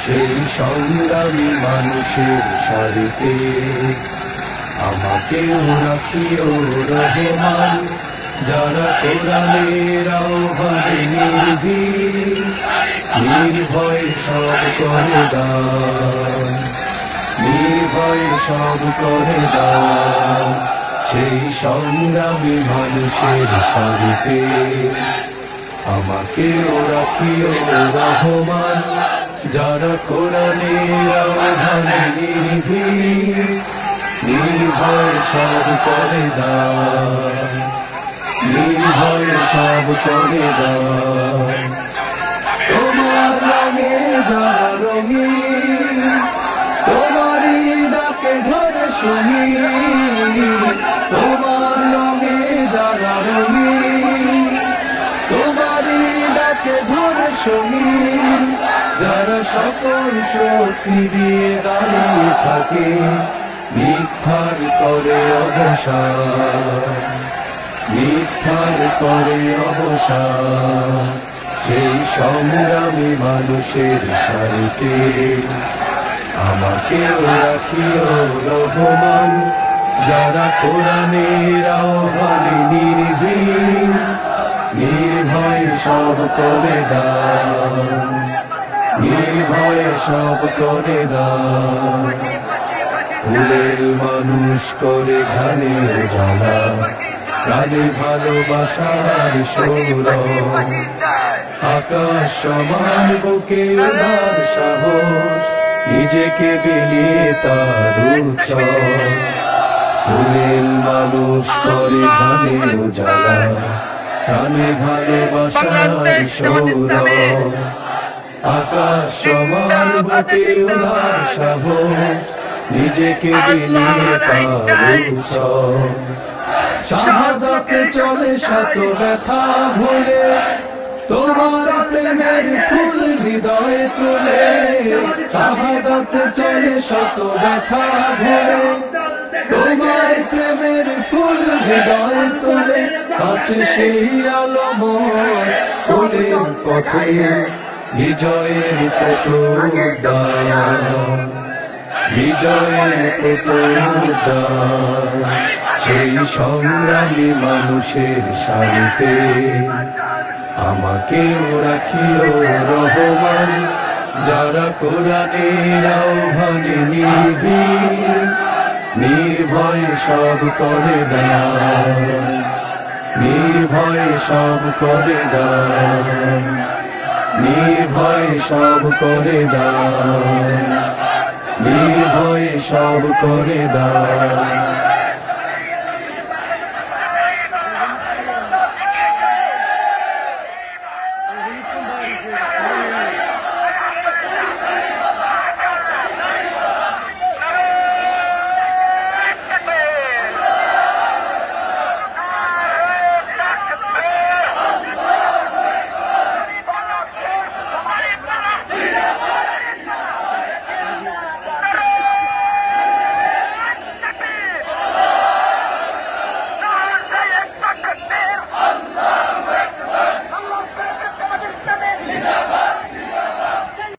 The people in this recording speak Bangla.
সেই সংগ্রামী মানুষের সারিতে আমাকেও রাখিও রহমান, যারা কোরআনের আহ্বানে নির্ভয় সব করে দান, নির্ভয় সব করে দান। সেই সংগ্রামী মানুষের সারিতে আমাকেও রাখিও রহমান, যারা কোরআনের আহ্বানে নির্ভয় সব করে দান, নির্ভয় সব করে দান। তোমার রঙে যারা রঙিন, তোমারই ডাকে ধরে শুনি, তোমার রঙে যারা রঙিন, তোমারই ডাকে ধরে শুনি। যারা সকল শক্তি দিয়ে দাঁড়িয়ে থাকে, মিথ্যার করে অবসান, মিথ্যার করে অবসান। সেই সংগ্রামী মানুষের সারিতে আমাকেও রাখিও রহমান, যারা কোরআনের আহ্বানে নির্ভয় সব করে দান, নির্ভয় সব করে দান। ফুলের মানুষ করে ঘানে জ্বালা, প্রাণে ভালোবাসার সৌরভ, আকাশ সমান বুকে উদার সাহস, নিজেকে বিলিয়ে তার উৎসব। ফুলের মানুষ করে ঘানে জ্বালা, প্রাণে ভালোবাসার সৌরভ, আকাশ সমান বুকে উদার সাহস, নিজেকে বিলিয়ে তার উৎসব। শাহাদাতে চলে শত ব্যথা ভুলে, তোমার প্রেমের ফুল হৃদয়ে তুলে। শাহাদাতে চলে শত ব্যথা ভুলে, তোমার প্রেমের ফুল হৃদয়ে তুলে। আছে সেই আলোময় ফুলের পথে বিজয়ের প্রতিদান, বিজয়ের প্রতিদান। সেই সংগ্রামী মানুষের সারিতে আমাকেও রাখিও রহমান, যারা কোরআনের আহ্বানে নির্ভয় সব করে দান, নির্ভয় সব করে দান, নির্ভয় সব করে দান, নির্ভয় সব করে দান।